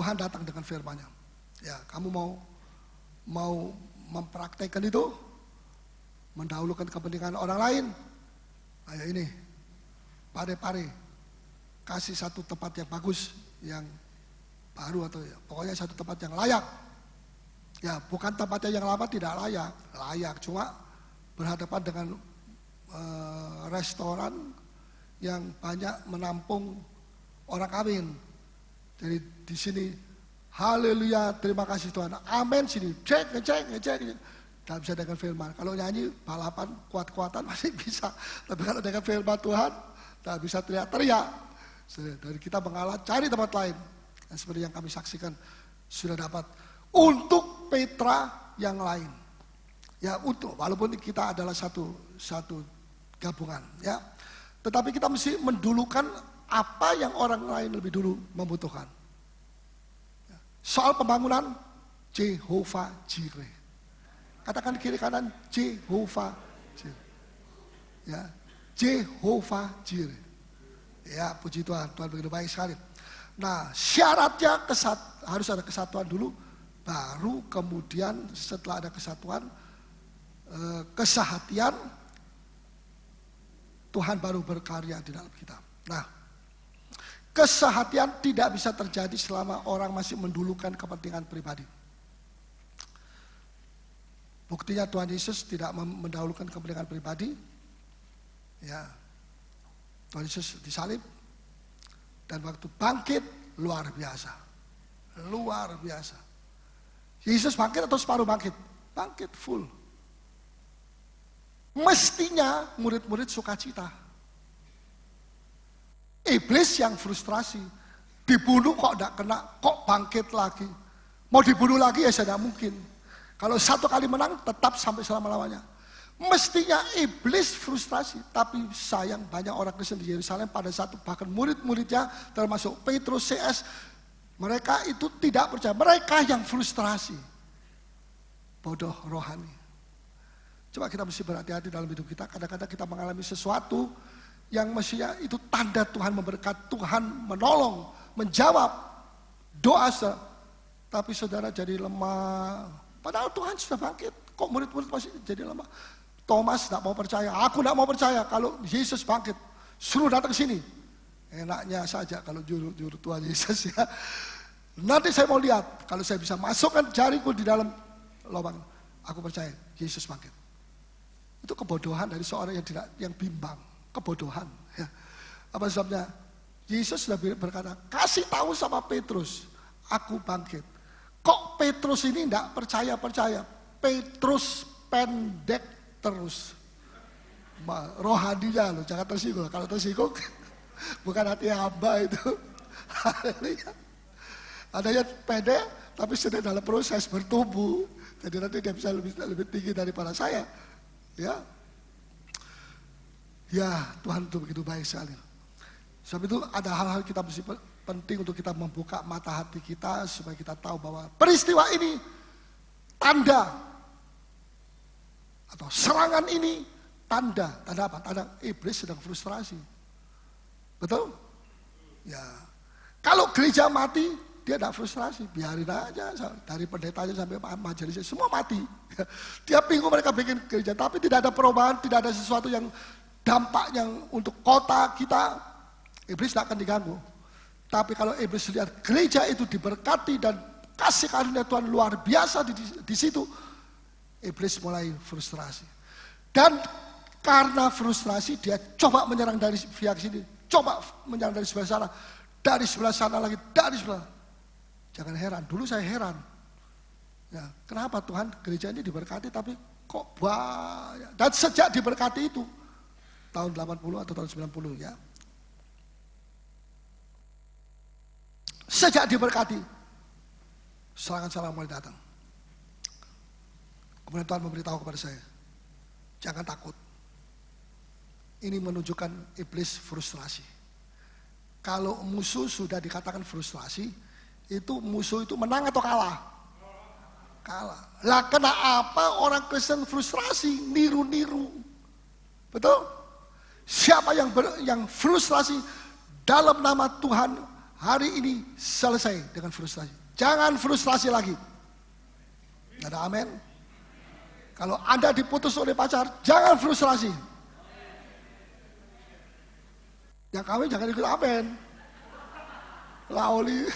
Tuhan datang dengan firman-Nya. Ya, kamu mau mempraktekkan itu, mendahulukan kepentingan orang lain. Ayo ini, pare-pare, kasih satu tempat yang bagus, yang baru atau ya, pokoknya satu tempat yang layak. Ya, bukan tempatnya yang lama tidak layak, cuma berhadapan dengan restoran yang banyak menampung orang kawin. Jadi di sini, haleluya, terima kasih Tuhan, amin, sini, cek. Tidak bisa dengan firman. Kalau nyanyi balapan kuat-kuatan masih bisa. Tapi kalau dengan firman Tuhan, tidak bisa teriak-teriak. Dan kita mengalah cari tempat lain. Dan seperti yang kami saksikan sudah dapat. Untuk Petra yang lain. Ya walaupun kita adalah satu gabungan. Ya. Tetapi kita mesti mendulukan apa yang orang lain lebih dulu membutuhkan. Soal pembangunan, Jehovah Jireh. Katakan kiri kanan, Jehovah Jireh. Ya, Jehovah Jireh. Ya, puji Tuhan, Tuhan begitu baik sekali. Nah, syaratnya harus ada kesatuan dulu, baru kemudian setelah ada kesatuan, kesehatian, Tuhan baru berkarya di dalam kita. Nah, kesehatian tidak bisa terjadi selama orang masih mendulukan kepentingan pribadi. Buktinya Tuhan Yesus tidak mendahulukan kepentingan pribadi. Ya, Tuhan Yesus disalib dan waktu bangkit luar biasa. Luar biasa. Yesus bangkit atau separuh bangkit? Bangkit full. Mestinya murid-murid sukacita. Iblis yang frustrasi. Dibunuh kok tidak kena, kok bangkit lagi. Mau dibunuh lagi ya tidak mungkin. Kalau satu kali menang tetap sampai selama-lamanya. Mestinya iblis frustrasi. Tapi sayang banyak orang Kristen di Yerusalem pada saat itu, bahkan murid-muridnya termasuk Petrus, CS, mereka itu tidak percaya. Mereka yang frustrasi. Bodoh rohani. Coba kita mesti berhati-hati dalam hidup kita. Kadang-kadang kita mengalami sesuatu yang mestinya itu tanda Tuhan memberkati, Tuhan menolong, menjawab doa. Tapi saudara jadi lemah. Padahal Tuhan sudah bangkit. Kok murid-murid masih jadi lemah? Thomas tidak mau percaya. Aku tidak mau percaya kalau Yesus bangkit. Suruh datang ke sini. Enaknya saja kalau juru Tuhan Yesus ya. Nanti saya mau lihat. Kalau saya bisa masukkan jariku di dalam lubang. Aku percaya Yesus bangkit. Itu kebodohan dari seorang yang bimbang. Kebodohan. Ya. Apa sebabnya? Yesus sudah berkata, kasih tahu sama Petrus. Aku bangkit. Kok Petrus ini tidak percaya? Petrus pendek terus. Rohaninya loh, jangan tersinggung. Kalau tersinggung, bukan hati hamba itu. Adanya pendek, tapi sudah dalam proses bertumbuh. Jadi nanti dia bisa lebih tinggi daripada saya. Ya Tuhan itu begitu baik sekali. Sebab itu ada hal-hal kita mesti penting untuk kita membuka mata hati kita supaya kita tahu bahwa peristiwa ini tanda atau serangan ini tanda apa? Tanda iblis sedang frustrasi. Betul? Ya. Kalau gereja mati, dia tidak frustrasi, biarin aja dari pendetanya sampai majelisnya semua mati. Tiap minggu mereka bikin gereja, tapi tidak ada perubahan, tidak ada sesuatu yang dampak yang untuk kota kita, iblis tidak akan diganggu. Tapi kalau iblis lihat gereja itu diberkati dan kasih karunia Tuhan luar biasa di situ, iblis mulai frustrasi. Dan karena frustrasi dia coba menyerang dari pihak sini, coba menyerang dari sebelah sana, dari sebelah sana lagi, dari sebelah. Jangan heran, dulu saya heran. Ya, kenapa Tuhan gereja ini diberkati tapi kok banyak. Dan sejak diberkati itu, tahun 80 atau tahun 90 ya. Sejak diberkati, serangan-serangan mulai datang. Kemudian Tuhan memberitahu kepada saya, jangan takut. Ini menunjukkan iblis frustrasi. Kalau musuh sudah dikatakan frustrasi, itu musuh itu menang atau kalah? Kalah. Lah kenapa orang Kristen frustrasi, niru-niru? Betul? Siapa yang frustrasi dalam nama Tuhan, hari ini selesai dengan frustrasi. Jangan frustrasi lagi. Ada amin? Kalau Anda diputus oleh pacar, jangan frustrasi. Yang kawin jangan ikut amin. Lauli.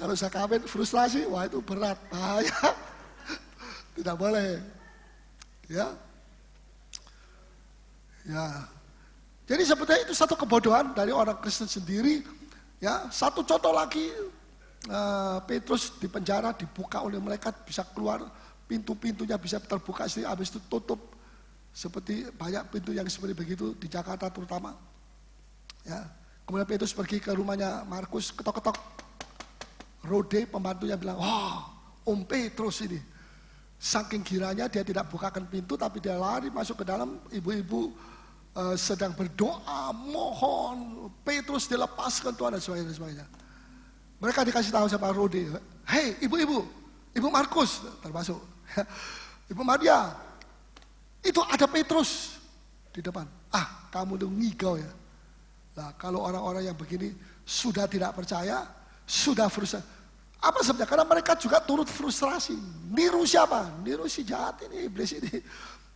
Kalau saya kawin frustrasi, wah itu berat, bahaya. Tidak boleh. Ya. Ya. Jadi sebetulnya itu satu kebodohan dari orang Kristen sendiri. Ya, satu contoh lagi, Petrus di penjara dibuka oleh malaikat, bisa keluar, pintu-pintunya bisa terbuka, habis itu tutup. Seperti banyak pintu yang seperti begitu di Jakarta terutama. Ya. Kemudian Petrus pergi ke rumahnya Markus, ketok-ketok. Rode pembantunya bilang, wah Om Petrus ini. Saking giranya dia tidak bukakan pintu, tapi dia lari masuk ke dalam, ibu-ibu sedang berdoa, mohon Petrus dilepaskan Tuhan dan sebagainya. Mereka dikasih tahu sama Rode, hei ibu-ibu, Ibu Markus termasuk, Ibu Maria, itu ada Petrus di depan. Ah, kamu tuh ngigau ya. Nah, kalau orang-orang yang begini sudah tidak percaya, sudah frustrasi. Apa sebenarnya? Karena mereka juga turut frustrasi. Niru siapa? Niru si jahat ini, iblis ini.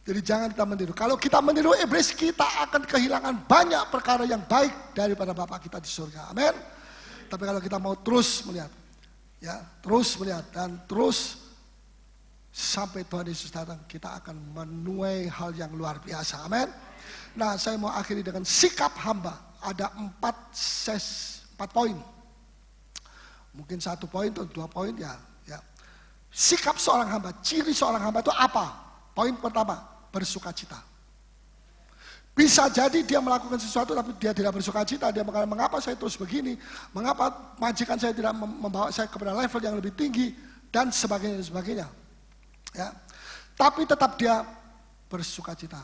Jadi jangan kita meniru. Kalau kita meniru iblis, kita akan kehilangan banyak perkara yang baik daripada Bapa kita di surga. Amin. Tapi kalau kita mau terus melihat, ya, terus melihat dan terus sampai Tuhan Yesus datang, kita akan menuai hal yang luar biasa. Amin. Nah, saya mau akhiri dengan sikap hamba. Ada 4 poin. Mungkin 1 poin atau 2 poin ya. Sikap seorang hamba, ciri seorang hamba itu apa? Poin pertama, bersukacita. Bisa jadi dia melakukan sesuatu tapi dia tidak bersukacita. Dia mengatakan, mengapa saya terus begini? Mengapa majikan saya tidak membawa saya kepada level yang lebih tinggi? Dan sebagainya, dan sebagainya. Ya. Tapi tetap dia bersukacita.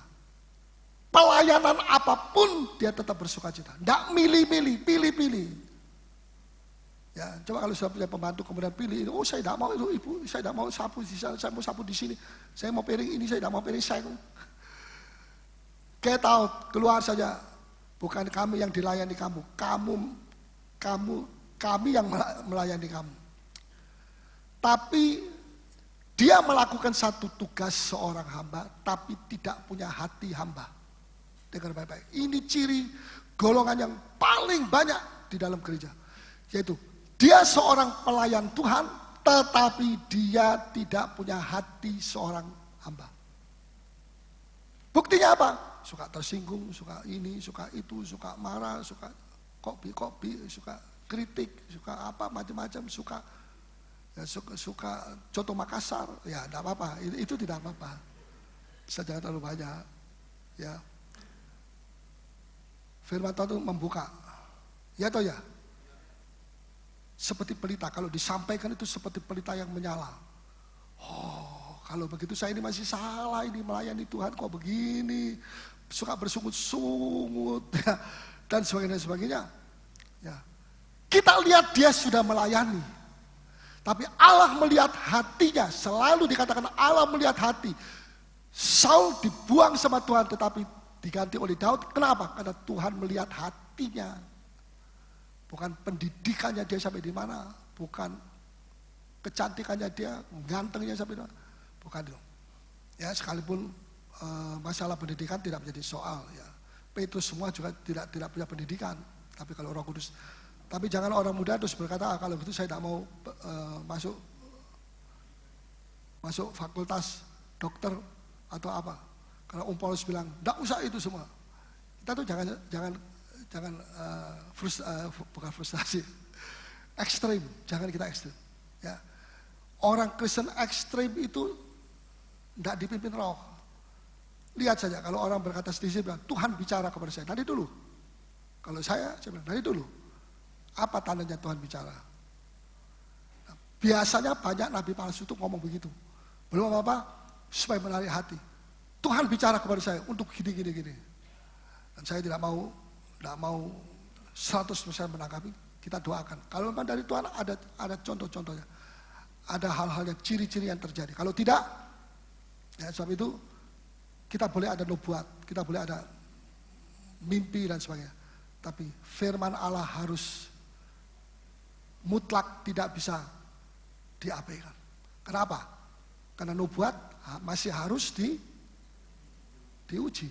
Pelayanan apapun dia tetap bersukacita. Tidak milih-milih, pilih-pilih. Ya, coba kalau sudah punya pembantu kemudian pilih, oh saya tidak mau itu ibu, saya tidak mau sapu di sana, saya mau sapu di sini, saya mau piring ini, saya tidak mau piring saya. Get out, keluar saja. Bukan kami yang dilayani kamu, kami yang melayani kamu. Tapi dia melakukan satu tugas seorang hamba, tapi tidak punya hati hamba. Dengar baik-baik. Ini ciri golongan yang paling banyak di dalam gereja, yaitu dia seorang pelayan Tuhan, tetapi dia tidak punya hati seorang hamba. Buktinya apa? Suka tersinggung, suka ini, suka itu, suka marah, suka kopi, suka kritik, suka apa macam-macam, suka contoh Makassar, ya tidak apa-apa, itu tidak apa-apa. Jangan terlalu banyak, ya. Firman Tuhan itu membuka, ya toh ya. Seperti pelita, kalau disampaikan itu seperti pelita yang menyala. Oh, kalau begitu saya ini masih salah, ini melayani Tuhan kok begini, suka bersungut-sungut, ya, dan sebagainya. Ya. Kita lihat dia sudah melayani, tapi Allah melihat hatinya, selalu dikatakan Allah melihat hati. Saul dibuang sama Tuhan, tetapi diganti oleh Daud. Kenapa? Karena Tuhan melihat hatinya. Bukan pendidikannya dia sampai di mana, bukan kecantikannya dia, gantengnya sampai di mana, bukan itu. Ya, sekalipun masalah pendidikan tidak menjadi soal. Ya, Petrus semua juga tidak punya pendidikan. Tapi kalau Roh Kudus, tapi jangan orang muda terus berkata, kalau begitu saya tidak mau masuk fakultas dokter atau apa. Karena Paulus bilang, tidak usah itu semua. Kita tuh jangan bukan frustasi, ekstrim, jangan kita ekstrim. Ya. Orang Kristen ekstrim itu tidak dipimpin Roh. Lihat saja kalau orang berkata sendiri bilang, Tuhan bicara kepada saya, nanti dulu. Kalau saya bilang, nanti dulu. Apa tandanya Tuhan bicara? Nah, biasanya banyak nabi palsu itu ngomong begitu. Belum apa-apa, supaya menarik hati. Tuhan bicara kepada saya untuk gini. Dan saya tidak mau 100% menanggapi, kita doakan. Kalau memang dari Tuhan ada contoh-contohnya. Ada hal-hal yang ciri-ciri yang terjadi. Kalau tidak, ya sebab itu kita boleh ada nubuat, kita boleh ada mimpi dan sebagainya. Tapi firman Allah harus mutlak, tidak bisa diabaikan. Kenapa? Karena nubuat masih harus diuji.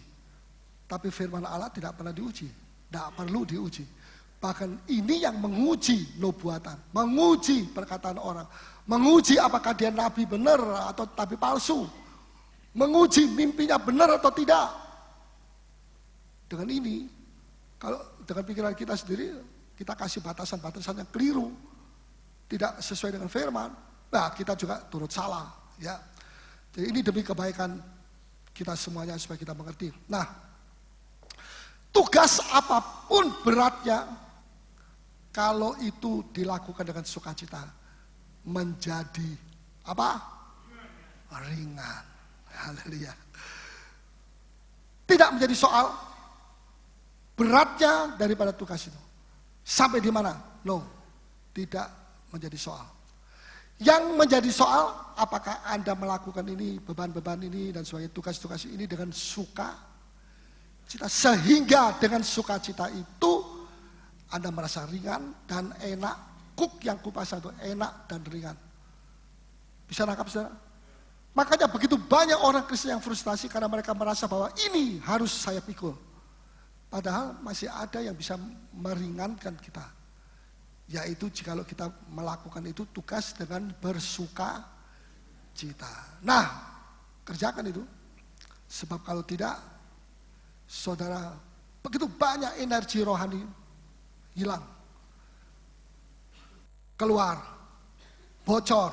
Tapi firman Allah tidak pernah diuji, tidak perlu diuji. Bahkan ini yang menguji nubuatan, menguji perkataan orang, menguji apakah dia nabi benar atau nabi palsu, menguji mimpinya benar atau tidak. Dengan ini, kalau dengan pikiran kita sendiri, kita kasih batasan-batasan yang keliru, tidak sesuai dengan firman, nah kita juga turut salah. Ya, jadi ini demi kebaikan kita semuanya supaya kita mengerti. Nah, tugas apapun beratnya, kalau itu dilakukan dengan sukacita, menjadi apa? Ringan. Haleluya. Tidak menjadi soal beratnya daripada tugas itu. Sampai di mana? No, tidak menjadi soal. Yang menjadi soal, apakah Anda melakukan ini, beban-beban ini, dan sebagainya, tugas-tugas ini dengan sukacita. Sehingga dengan sukacita itu, Anda merasa ringan dan enak. Kuk yang kupasang itu enak dan ringan. Bisa nangkap, saudara? Makanya begitu banyak orang Kristen yang frustasi karena mereka merasa bahwa ini harus saya pikul. Padahal masih ada yang bisa meringankan kita. Yaitu jikalau kita melakukan itu tugas dengan bersuka cita. Nah, kerjakan itu. Sebab kalau tidak, saudara, begitu banyak energi rohani hilang. Keluar, bocor.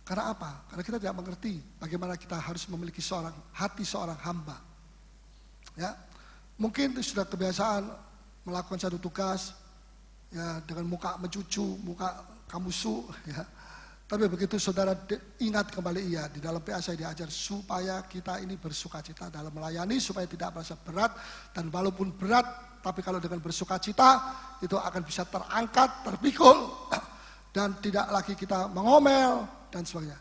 Karena apa? Karena kita tidak mengerti bagaimana kita harus memiliki hati seorang hamba. Ya, mungkin sudah kebiasaan melakukan satu tugas, ya, dengan muka mencucu, muka kamusu, ya. Tapi begitu saudara ingat kembali, di dalam PA saya diajar supaya kita ini bersukacita dalam melayani, supaya tidak merasa berat, dan walaupun berat, tapi kalau dengan bersukacita itu akan bisa terangkat, terpikul, dan tidak lagi kita mengomel dan sebagainya.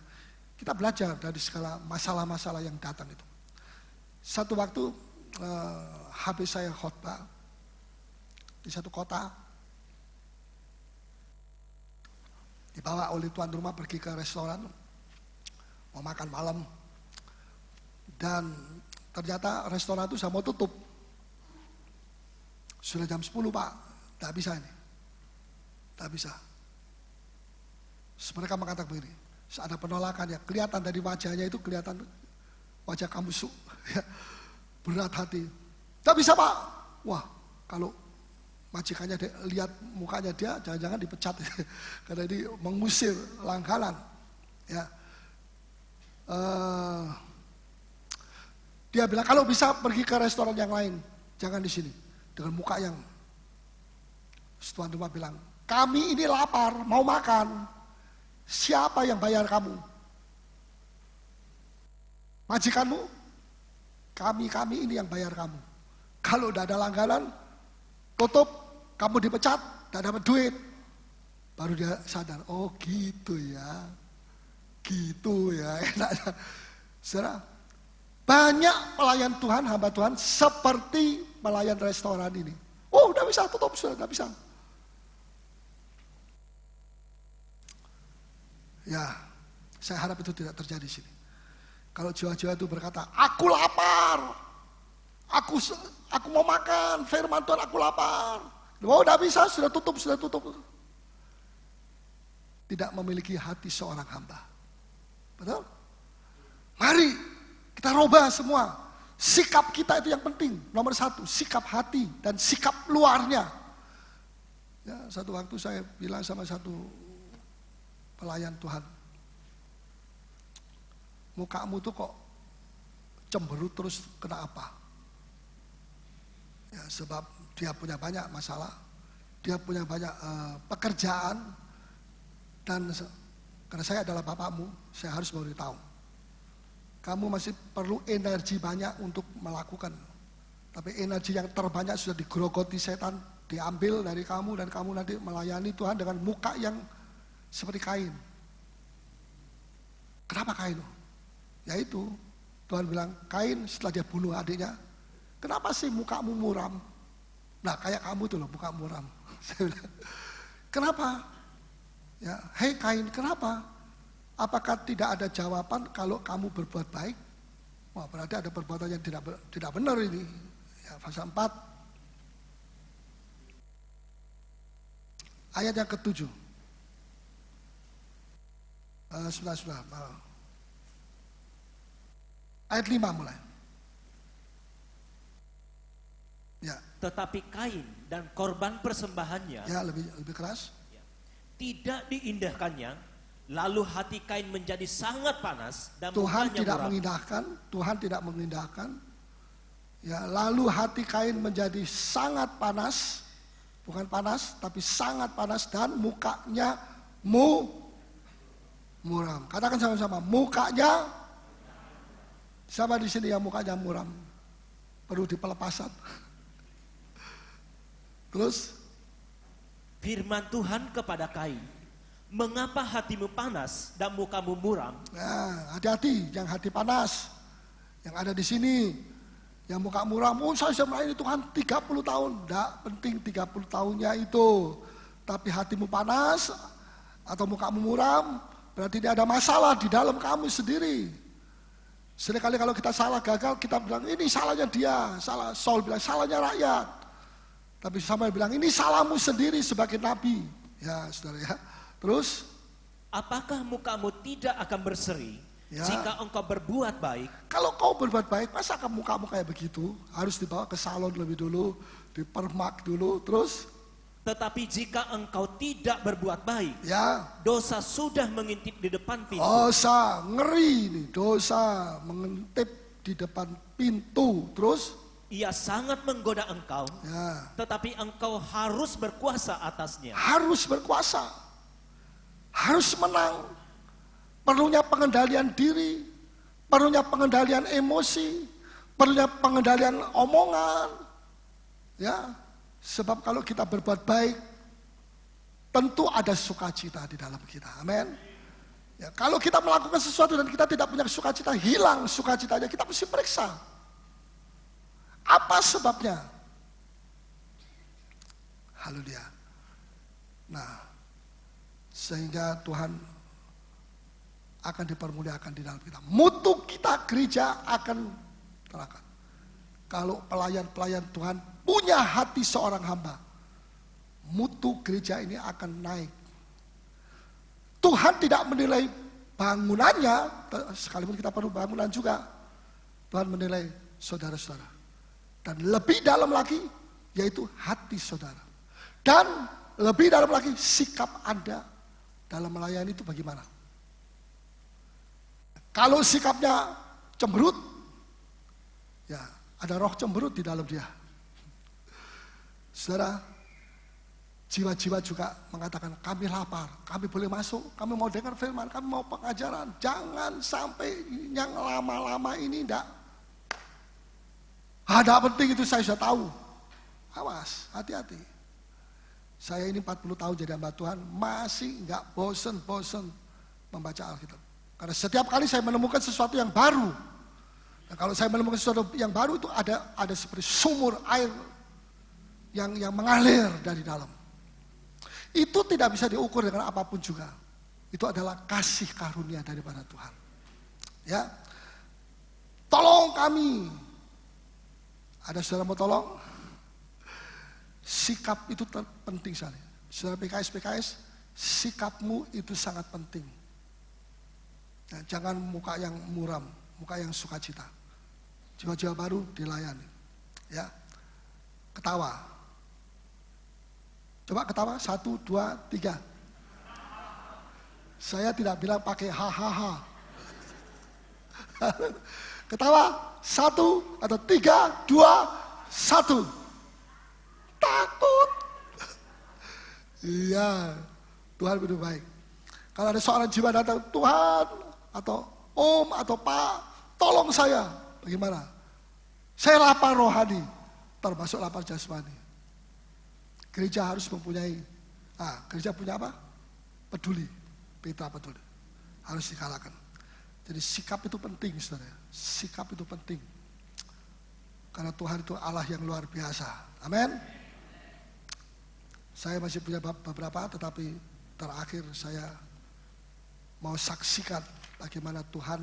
Kita belajar dari segala masalah-masalah yang datang itu. Satu waktu habis saya khotbah di satu kota, dibawa oleh tuan rumah pergi ke restoran, mau makan malam, dan ternyata restoran itu sudah mau tutup. Sudah jam 10, Pak, tidak bisa ini, tidak bisa. Mereka mengatakan begini, ada penolakan, ya, kelihatan dari wajahnya itu, kelihatan wajah kamusu, ya, berat hati. Tidak bisa, Pak. Wah, kalau majikannya lihat mukanya dia, jangan-jangan dipecat. Karena ini mengusir langganan. Ya. Dia bilang, kalau bisa pergi ke restoran yang lain, jangan di sini. Dengan muka yang, tuan rumah bilang, kami ini lapar, mau makan. Siapa yang bayar kamu? Majikanmu? Kami ini yang bayar kamu. Kalau udah ada langganan, tutup, kamu dipecat, tidak dapat duit. Baru dia sadar, oh gitu ya. Gitu ya, enaknya. Saudara, banyak pelayan Tuhan, hamba Tuhan, seperti pelayan restoran ini. Oh, udah bisa tutup, sudah tidak bisa. Ya, saya harap itu tidak terjadi di sini. Kalau jiwa-jiwa itu berkata, aku lapar, aku mau makan, firman Tuhan, aku lapar. Oh, udah bisa, sudah tutup. Tidak memiliki hati seorang hamba. Betul? Mari kita rubah semua. Sikap kita itu yang penting. Nomor satu, sikap hati dan sikap luarnya. Ya, satu waktu saya bilang sama satu pelayan Tuhan, mukamu tuh kok cemberut terus, kena apa? Ya, sebab dia punya banyak masalah, dia punya banyak pekerjaan, dan karena saya adalah bapakmu, saya harus memberitahu. Kamu masih perlu energi banyak untuk melakukan, tapi energi yang terbanyak sudah digerogoti setan, diambil dari kamu, dan kamu nanti melayani Tuhan dengan muka yang seperti Kain. Kenapa Kain? Yaitu Tuhan bilang, Kain setelah dia bunuh adiknya, kenapa sih mukamu muram? Nah kayak kamu tuh loh, muka muram. Saya bilang, kenapa? Ya, hei Kain, kenapa? Apakah tidak ada jawaban kalau kamu berbuat baik? Wah, berarti ada perbuatan yang tidak benar ini. Ya, pasal 4. Ayat yang ke-7. Sudah. Ayat 5 mulai. Ya. Tetapi Kain dan korban persembahannya, Ya, lebih keras. tidak diindahkannya, lalu hati Kain menjadi sangat panas dan Tuhan mukanya tidak muram. mengindahkan, Tuhan tidak mengindahkan. Ya, lalu hati Kain menjadi sangat panas, bukan panas, tapi sangat panas dan mukanya muram. Katakan sama-sama, mukanya. Sama di sini yang mukanya muram, perlu dipelepasan. Terus Firman Tuhan kepada Kain, mengapa hatimu panas dan mukamu muram? nah, hati-hati, yang hati panas, yang ada di sini, yang muka muram. Oh, saya sudah melayani Tuhan 30 tahun. Tidak penting 30 tahunnya itu, tapi hatimu panas atau mukamu muram, berarti tidak ada masalah di dalam kamu sendiri. Seringkali kalau kita salah, gagal, kita bilang ini salahnya dia, salah. Saul bilang salahnya rakyat. Tapi Samuel bilang ini salahmu sendiri sebagai nabi. Ya, saudara ya. Terus, Apakah mukamu tidak akan berseri Ya. jika engkau berbuat baik? kalau kau berbuat baik, masa kamu kayak begitu? Harus dibawa ke salon lebih dulu, dipermak dulu, terus Tetapi jika engkau tidak berbuat baik, ya, dosa sudah mengintip di depan pintu. dosa, ngeri nih, dosa mengintip di depan pintu. Terus, Ia sangat menggoda engkau, ya, tetapi engkau harus berkuasa atasnya. harus berkuasa, harus menang. Perlunya pengendalian diri, perlunya pengendalian emosi, perlunya pengendalian omongan. Ya, sebab kalau kita berbuat baik, tentu ada sukacita di dalam kita. Amin. Ya, kalau kita melakukan sesuatu dan kita tidak punya sukacita, hilang sukacitanya, kita mesti periksa. Apa sebabnya? Haleluya. Nah, sehingga Tuhan akan dipermuliakan di dalam kita. Mutu kita gereja akan terangkat. Kalau pelayan-pelayan Tuhan punya hati seorang hamba, mutu gereja ini akan naik. Tuhan tidak menilai bangunannya, sekalipun kita perlu bangunan juga. Tuhan menilai saudara-saudara. Dan lebih dalam lagi, yaitu hati saudara. Dan lebih dalam lagi, sikap Anda dalam melayani itu bagaimana? Kalau sikapnya cemberut, ya ada roh cemberut di dalam dia. Saudara, jiwa-jiwa juga mengatakan, kami lapar, kami boleh masuk, kami mau dengar firman, kami mau pengajaran. Jangan sampai yang lama-lama ini tidak. Ada penting itu saya sudah tahu. Awas, hati-hati. Saya ini 40 tahun jadi hamba Tuhan, masih nggak bosen-bosen membaca Alkitab. Karena setiap kali saya menemukan sesuatu yang baru. Nah, kalau saya menemukan sesuatu yang baru itu ada seperti sumur air yang mengalir dari dalam. Itu tidak bisa diukur dengan apapun juga. Itu adalah kasih karunia daripada Tuhan. Ya, tolong kami. Ada saudara mau tolong? Sikap itu penting sekali. Saudara PKS, sikapmu itu sangat penting. Ya, jangan muka yang muram, muka yang sukacita. Jiwa-jiwa baru dilayani. Ya, ketawa. Coba ketawa, 1, 2, 3. Saya tidak bilang pakai hahaha. Ketawa, 1 atau 3, 2, 1. Takut. Iya, Tuhan begitu baik. Kalau ada seorang jiwa datang, Tuhan atau Om atau Pak, tolong saya. Bagaimana? Saya lapar rohani, termasuk lapar jasmani. Gereja harus mempunyai, gereja punya apa? Peduli, Petra peduli. Harus dikalahkan. Jadi sikap itu penting, saudara. Sikap itu penting. Karena Tuhan itu Allah yang luar biasa. Amin. Saya masih punya beberapa, tetapi terakhir saya mau saksikan bagaimana Tuhan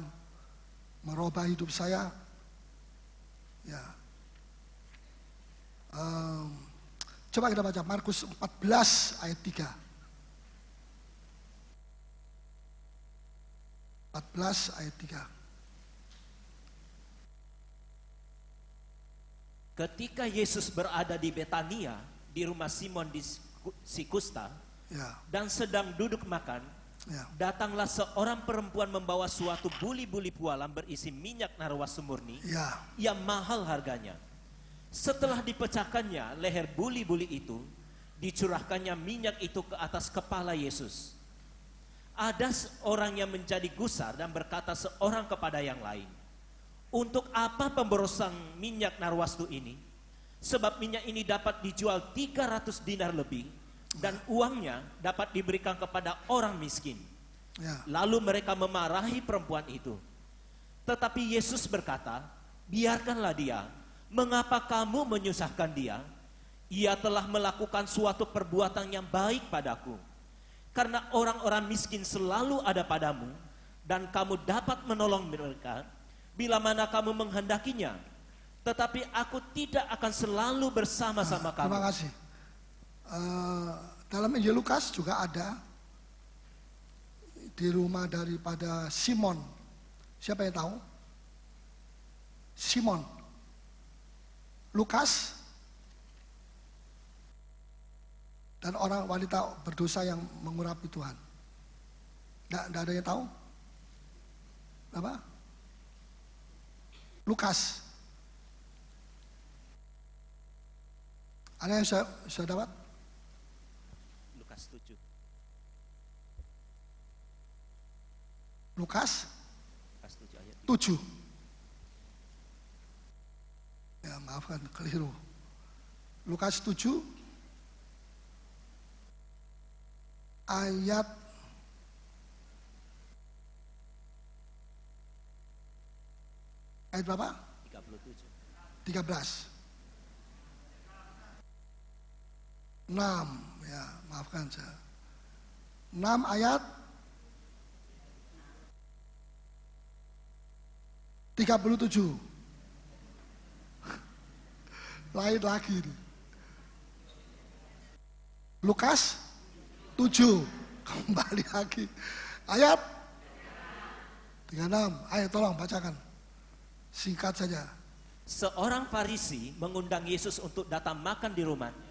merubah hidup saya. Ya. Coba kita baca Markus 14 ayat 3. 14 ayat 3. Ketika Yesus berada di Betania, di rumah Simon di Sikusta, Ya. dan sedang duduk makan, Ya. datanglah seorang perempuan membawa suatu buli-buli pualam berisi minyak narwastu murni Ya. yang mahal harganya. Setelah dipecahkannya leher buli-buli itu, dicurahkannya minyak itu ke atas kepala Yesus. Ada orang yang menjadi gusar dan berkata seorang kepada yang lain, "Untuk apa pemborosan minyak narwastu ini? Sebab minyak ini dapat dijual 300 dinar lebih dan uangnya dapat diberikan kepada orang miskin." Ya. Lalu mereka memarahi perempuan itu. Tetapi Yesus berkata, "Biarkanlah dia. Mengapa kamu menyusahkan dia? Ia telah melakukan suatu perbuatan yang baik padaku. Karena orang-orang miskin selalu ada padamu, dan kamu dapat menolong mereka bila mana kamu menghendakinya. Tetapi aku tidak akan selalu bersama-sama kamu." Terima kasih. Dalam Injil Lukas juga ada di rumah daripada Simon. Siapa yang tahu? Simon. Lukas dan orang wanita berdosa yang mengurapi Tuhan. Tidak ada yang tahu? Apa? Lukas. Ada yang sudah dapat? Lukas 7. Lukas Lukas 7 ayat 7. Ya, maafkan, keliru. Lukas 7 ayat berapa? 37. 13. 6, ya, maafkan saya. 6 ayat 37. Lain lagi nih. Lukas 7. Kembali lagi. Ayat 36. Ayo tolong bacakan. Singkat saja. Seorang Farisi mengundang Yesus untuk datang makan di rumahnya.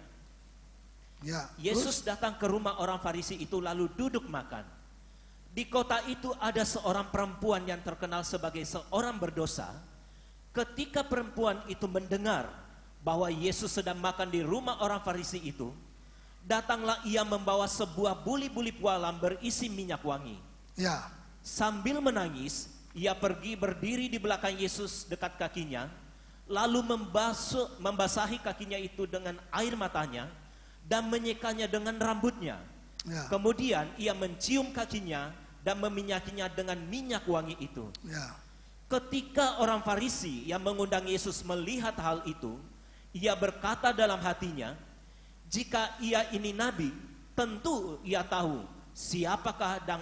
Ya. Yesus datang ke rumah orang Farisi itu lalu duduk makan. Di kota itu ada seorang perempuan yang terkenal sebagai seorang berdosa. Ketika perempuan itu mendengar bahwa Yesus sedang makan di rumah orang Farisi itu, datanglah ia membawa sebuah buli-buli pualam berisi minyak wangi. Ya. Sambil menangis, ia pergi berdiri di belakang Yesus dekat kakinya, lalu membasahi kakinya itu dengan air matanya dan menyekanya dengan rambutnya. Ya. Kemudian ia mencium kakinya dan meminyakinya dengan minyak wangi itu. Ya. Ketika orang Farisi yang mengundang Yesus melihat hal itu, ia berkata dalam hatinya, "Jika ia ini nabi, tentu ia tahu siapakah dan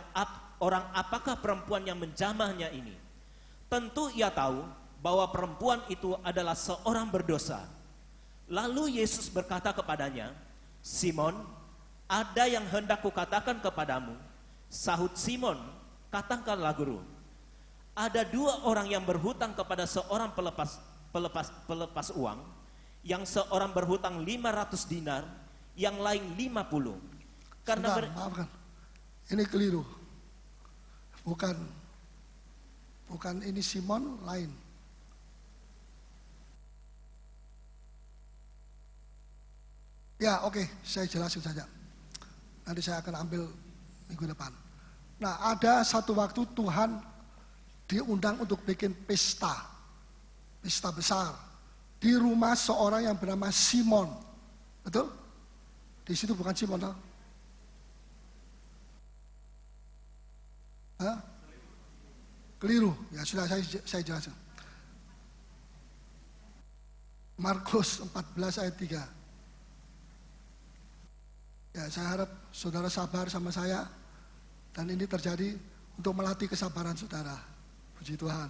orang apakah perempuan yang menjamahnya ini. Tentu ia tahu bahwa perempuan itu adalah seorang berdosa." Lalu Yesus berkata kepadanya, "Simon, ada yang hendak kukatakan kepadamu." Sahut Simon, "Katakanlah guru." Ada 2 orang yang berhutang kepada seorang pelepas uang. Yang seorang berhutang 500 dinar, yang lain 50. Karena maafkan. Ini keliru. Bukan ini Simon, lain. Ya, oke, saya jelasin saja. Nanti saya akan ambil minggu depan. Nah, ada satu waktu Tuhan diundang untuk bikin pesta besar di rumah seorang yang bernama Simon. Betul? Di situ bukan Simon, toh? Hah? Keliru. Ya sudah, saya jelasin. Markus 14 ayat 3. Ya, saya harap saudara sabar sama saya. Dan ini terjadi untuk melatih kesabaran saudara. Puji Tuhan.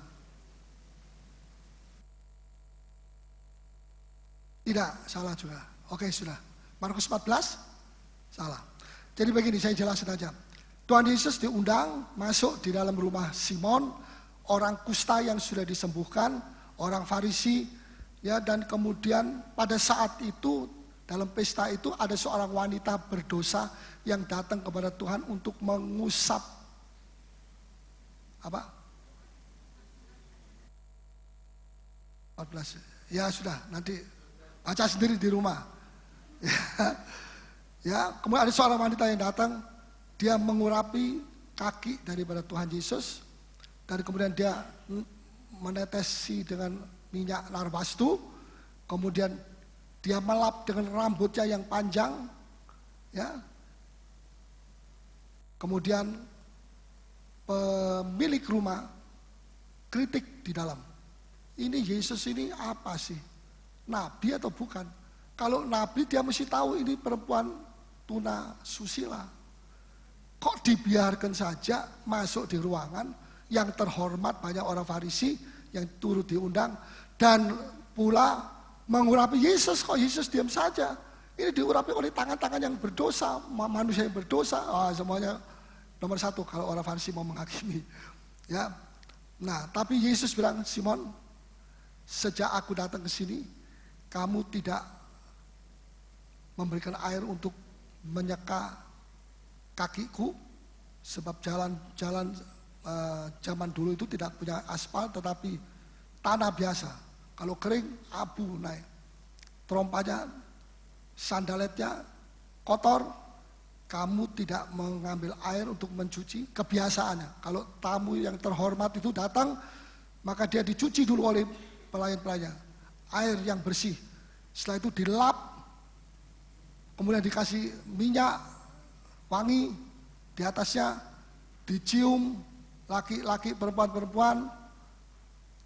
Tidak, salah juga. Oke, sudah. Markus 14, salah. Jadi begini, saya jelasin aja. Tuhan Yesus diundang masuk di dalam rumah Simon, orang kusta yang sudah disembuhkan, orang Farisi, ya, dan kemudian pada saat itu dalam pesta itu ada seorang wanita berdosa yang datang kepada Tuhan untuk mengusap apa? 14. Ya sudah, nanti baca sendiri di rumah. Ya, kemudian ada seorang wanita yang datang, dia mengurapi kaki daripada Tuhan Yesus, dan kemudian dia menetesi dengan minyak narwastu, kemudian dia melap dengan rambutnya yang panjang, ya. Kemudian pemilik rumah kritik di dalam. Ini Yesus ini apa sih? Nabi atau bukan? Kalau nabi dia mesti tahu ini perempuan tuna susila. Kok dibiarkan saja masuk di ruangan yang terhormat, banyak orang Farisi yang turut diundang, dan pula mengurapi Yesus. Kok Yesus diam saja? Ini diurapi oleh tangan-tangan yang berdosa, manusia yang berdosa. Semuanya nomor satu kalau orang Farisi mau menghakimi. Ya, nah tapi Yesus bilang, Simon, sejak aku datang ke sini, kamu tidak memberikan air untuk menyeka kakiku, sebab jalan-jalan zaman dulu itu tidak punya aspal, tetapi tanah biasa. Kalau kering, abu naik. Terompanya, sandaletnya kotor, kamu tidak mengambil air untuk mencuci. Kebiasaannya, kalau tamu yang terhormat itu datang, maka dia dicuci dulu oleh pelayan-pelayan. Air yang bersih. Setelah itu dilap, kemudian dikasih minyak wangi di atasnya, dicium, laki-laki, perempuan-perempuan,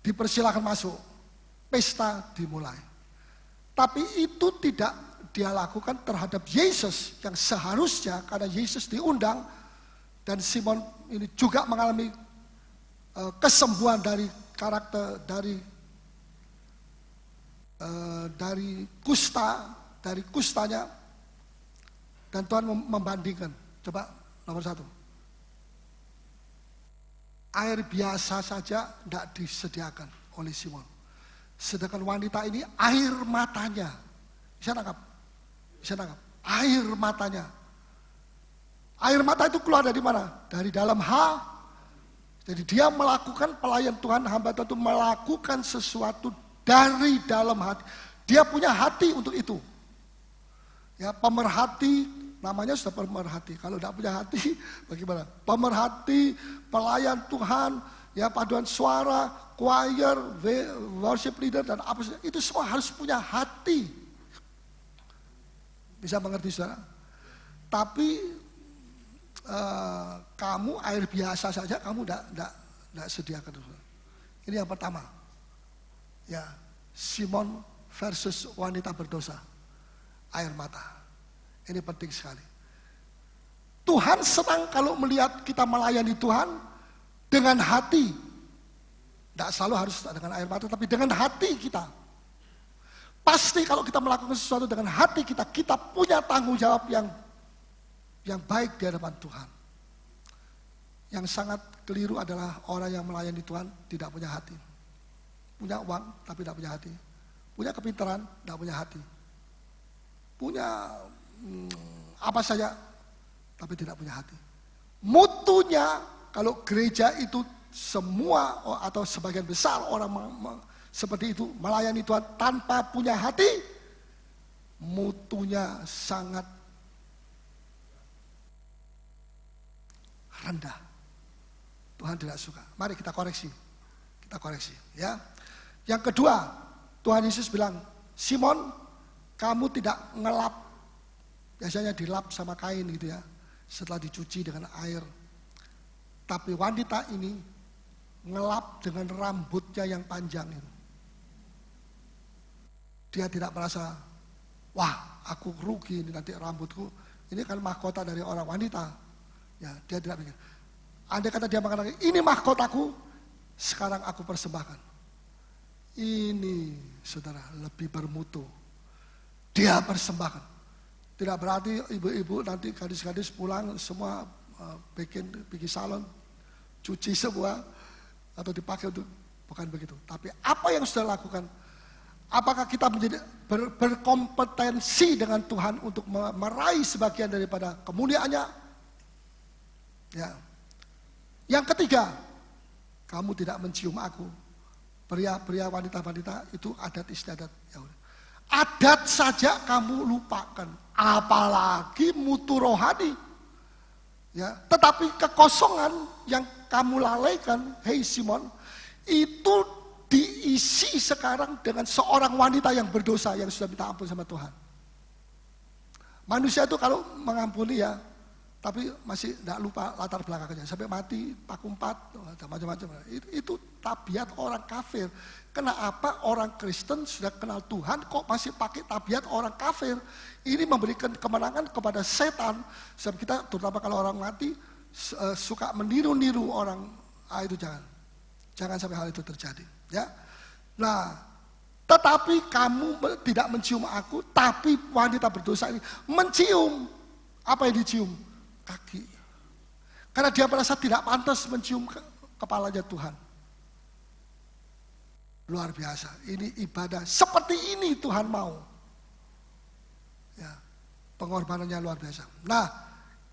dipersilakan masuk. Pesta dimulai. Tapi itu tidak dia lakukan terhadap Yesus yang seharusnya, karena Yesus diundang dan Simon ini juga mengalami kesembuhan dari karakter dari kustanya, dan Tuhan membandingkan. Coba nomor 1. Air biasa saja tidak disediakan oleh Simon. Sedangkan wanita ini air matanya. Bisa nangkap? Bisa nangkap? Air matanya. Air mata itu keluar dari mana? Dari dalam Jadi dia melakukan, pelayan Tuhan, hamba Tuhan itu melakukan sesuatu dari dalam hati. Dia punya hati untuk itu. Ya, pemerhati, namanya sudah pemerhati. Kalau tidak punya hati, bagaimana? Pemerhati, pelayan Tuhan, ya, paduan suara, choir, worship leader, dan apa saja. Itu semua harus punya hati. Bisa mengerti saudara? Tapi kamu air biasa saja, kamu tidak sediakan. Ini yang pertama. Ya, Simon versus wanita berdosa. Air mata. Ini penting sekali. Tuhan senang kalau melihat kita melayani Tuhan dengan hati. Tidak selalu harus dengan air mata, tapi dengan hati kita. Pasti kalau kita melakukan sesuatu dengan hati kita, kita punya tanggung jawab yang baik di hadapan Tuhan. Yang sangat keliru adalah orang yang melayani Tuhan tidak punya hati. Punya uang tapi tidak punya hati. Punya kepintaran tidak punya hati. Punya apa saja tapi tidak punya hati. Mutunya kalau gereja itu semua atau sebagian besar orang seperti itu melayani Tuhan tanpa punya hati, mutunya sangat rendah. Tuhan tidak suka. Mari kita koreksi. Kita koreksi, ya. Yang kedua, Tuhan Yesus bilang, Simon, kamu tidak ngelap. Biasanya dilap sama kain gitu ya. Setelah dicuci dengan air. Tapi wanita ini ngelap dengan rambutnya yang panjang itu. Dia tidak merasa, wah aku rugi ini nanti rambutku Ini kan mahkota dari orang wanita. Ya, dia tidak pikir. Andai kata dia mengatakan, ini mahkotaku, sekarang aku persembahkan. Ini, saudara, lebih bermutu. Dia persembahkan. Tidak berarti ibu-ibu nanti gadis-gadis pulang semua bikin salon, cuci semua, atau dipakai untuk, bukan begitu. Tapi apa yang sudah lakukan, apakah kita menjadi berkompetensi dengan Tuhan untuk meraih sebagian daripada kemuliaannya? Ya. Yang ketiga, kamu tidak mencium aku. Pria-pria, wanita-wanita itu adat istiadat Yahudi. Adat saja kamu lupakan, apalagi mutu rohani. Ya, tetapi kekosongan yang kamu lalaikan, hei Simon, itu diisi sekarang dengan seorang wanita yang berdosa yang sudah minta ampun sama Tuhan. Manusia itu kalau mengampuni ya, tapi masih tidak lupa latar belakangnya. Sampai mati, paku 4, macam-macam. Itu tabiat orang kafir. Kenapa orang Kristen sudah kenal Tuhan kok masih pakai tabiat orang kafir? Ini memberikan kemenangan kepada setan. Sebab kita terutama kalau orang mati suka meniru-niru orang. Itu jangan. Jangan sampai hal itu terjadi. Ya. Nah, tetapi kamu tidak mencium aku, tapi wanita berdosa ini mencium. Apa yang dicium? Kaki. Karena dia merasa tidak pantas mencium kepalanya Tuhan. Luar biasa. Ini ibadah seperti ini Tuhan mau. Ya, pengorbanannya luar biasa. Nah,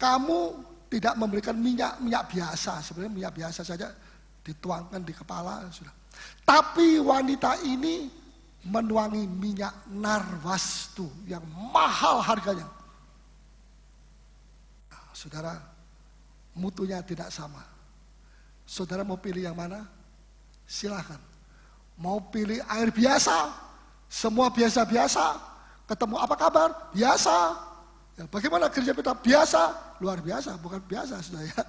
kamu tidak memberikan minyak biasa. Sebenarnya minyak biasa saja dituangkan di kepala sudah. Tapi wanita ini menuangi minyak narwastu yang mahal harganya. Saudara, mutunya tidak sama. Saudara mau pilih yang mana? Silahkan. Mau pilih air biasa, semua biasa-biasa, ketemu apa kabar? Biasa. Ya, bagaimana kerja kita? Biasa, luar biasa, bukan biasa saudara ya.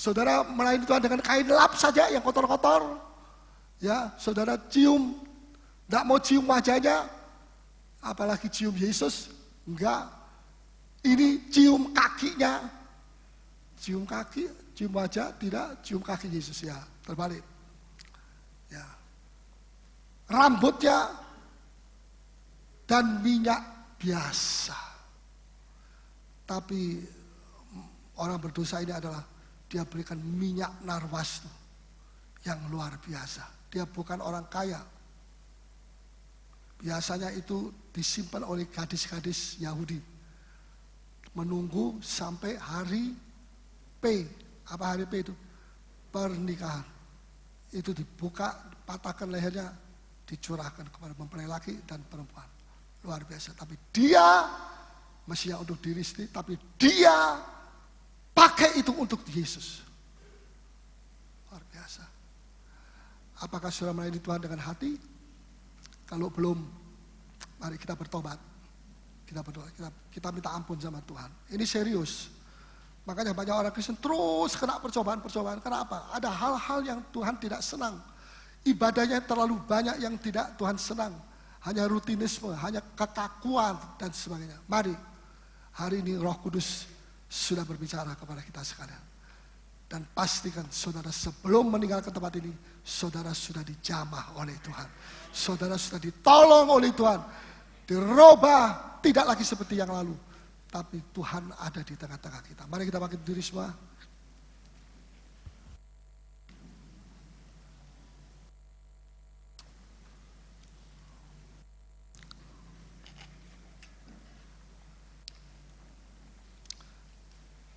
Saudara melayani Tuhan dengan kain lap saja yang kotor-kotor. Ya, saudara cium, tidak mau cium wajahnya, apalagi cium Yesus, enggak. Ini cium kakinya, cium kaki, cium wajah, tidak cium kaki Yesus ya, terbalik. Ya. Rambutnya dan minyak biasa. Tapi orang berdosa ini adalah dia berikan minyak narwastu yang luar biasa. Dia bukan orang kaya. Biasanya itu disimpan oleh gadis-gadis Yahudi. Menunggu sampai hari P. Apa hari P itu? Pernikahan. Itu dibuka, patahkan lehernya, dicurahkan kepada mempelai laki dan perempuan. Luar biasa. Tapi dia, Mesias untuk diri sendiri, tapi dia pakai itu untuk Yesus. Luar biasa. Apakah saudara melayani Tuhan dengan hati? Kalau belum, mari kita bertobat. Kita berdoa, kita minta ampun sama Tuhan. Ini serius. Makanya banyak orang Kristen terus kena percobaan-percobaan. Kenapa? Ada hal-hal yang Tuhan tidak senang. Ibadahnya terlalu banyak yang tidak Tuhan senang. Hanya rutinisme, hanya kekakuan dan sebagainya. Mari, hari ini Roh Kudus sudah berbicara kepada kita sekalian. Dan pastikan saudara sebelum meninggalkan tempat ini, saudara sudah dijamah oleh Tuhan. Saudara sudah ditolong oleh Tuhan. Dirubah. Tidak lagi seperti yang lalu, tapi Tuhan ada di tengah-tengah kita. Mari kita bangkit diri semua.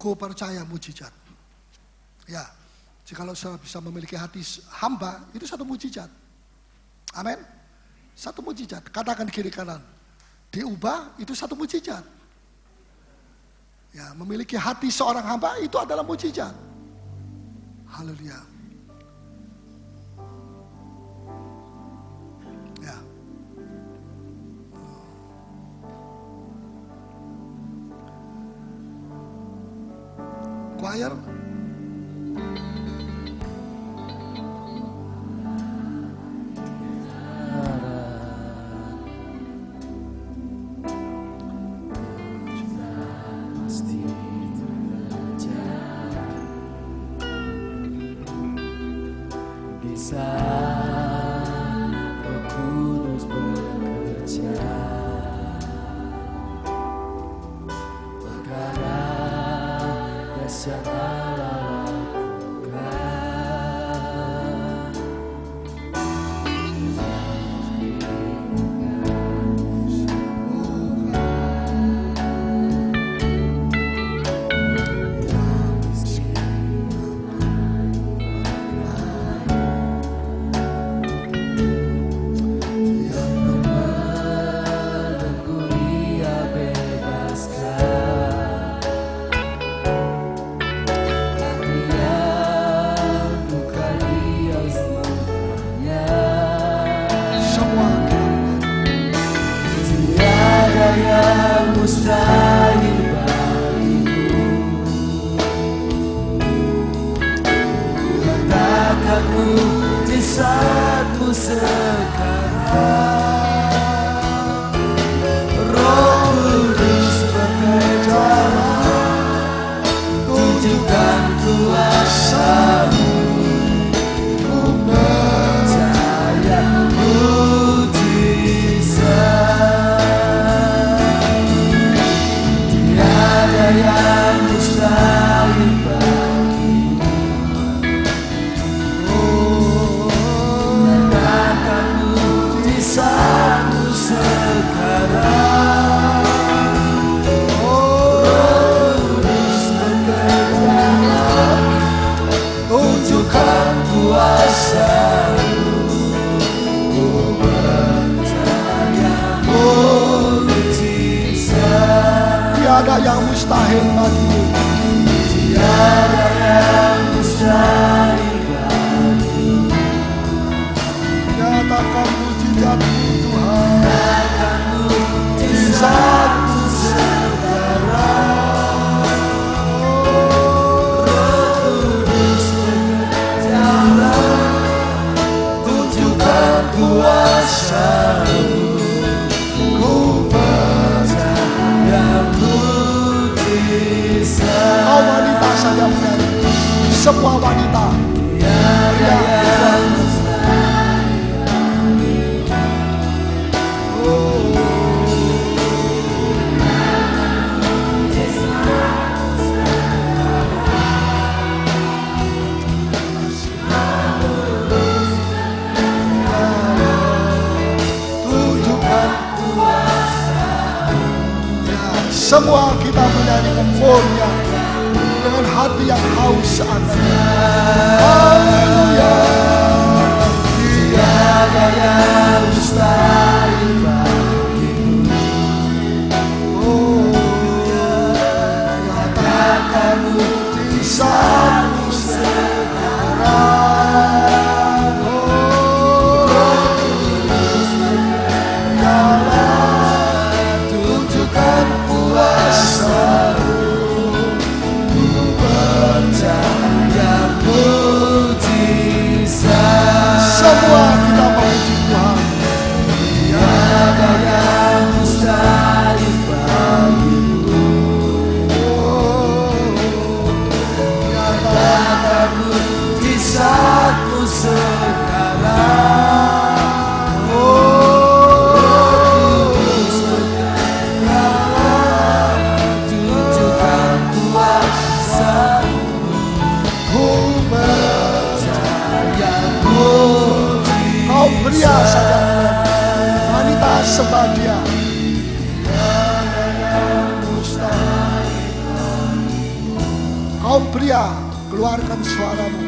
Ku percaya mujizat. Ya, jikalau saudara bisa memiliki hati hamba, itu satu mujizat. Amin. Satu mujizat. Katakan kiri kanan. Diubah itu satu mujizat. Ya, memiliki hati seorang hamba itu adalah mujizat. Haleluya. Ya. Choir. Roh Kudus bekerja, perkara dahsyat Allah lakukan. Mustahil bagiku, letakkan mujizatmu sekarang. Roh Kudus bekerja, tunjukkan kuasa-Mu, ku percaya mujizat. Yang mustahil bagimu, nyatakan mujizat-Mu sekarang. Roh Kudus bekerja, tunjukkan kuasa-Mu, ku percaya mujizat. Tiada yang mustahil bagimu, tiada yang mustahil bagimu. nyatakan mujizat-Mu Tuhan, Nyatakan mujizat-Mu sekarang. Roh Kudus bekerjalah, tunjukkan kuasa-Mu, ku percaya mujizat. kau wanita saya menyanyi, semua wanita, Tiada yang tunjukkan semua kita menyanyikan Murnia dengan hati yang haus akannya. Haleluya. tiada yang mustahil bagimu. Nyatakan mujizat-Mu sekarang. Roh Kudus bekerjalah, tunjukkan kuasa-Mu, ku percaya mujizat. Semua kita memuji Tuhan. Tiada yang mustahil bagimu. Nyatakan mujizat-Mu sekarang. Roh Kudus bekerjalah, tunjukkan kuasa-Mu, ku percaya mujizat. Kau pria saja, wanita sembah Dia. Kau pria, keluarkan suaramu.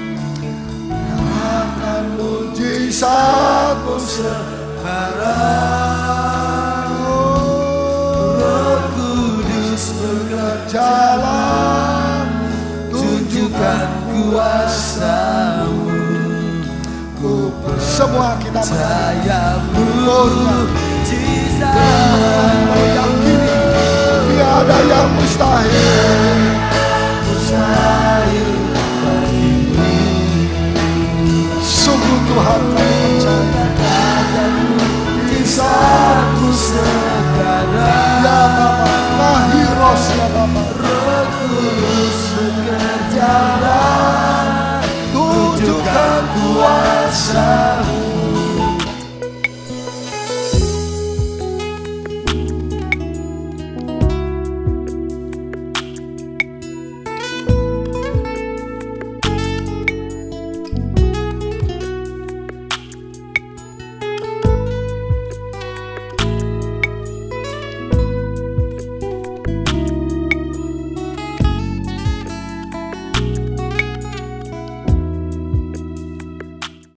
Nyatakan mujizat-Mu sekarang. Roh Kudus Jalan tunjukkan kuasa-Mu, ku semua kita percaya mujizat. mujizat. Meyakini tiada yang mustahil. Mustahil bagimu. Sungguh Tuhan kami percaya. Nyatakan mujizat-Mu sekarang. Ya Bapa, Mahiros ya Bapa. Roh Kudus bekerjalah, tunjukkan kuasa kuasa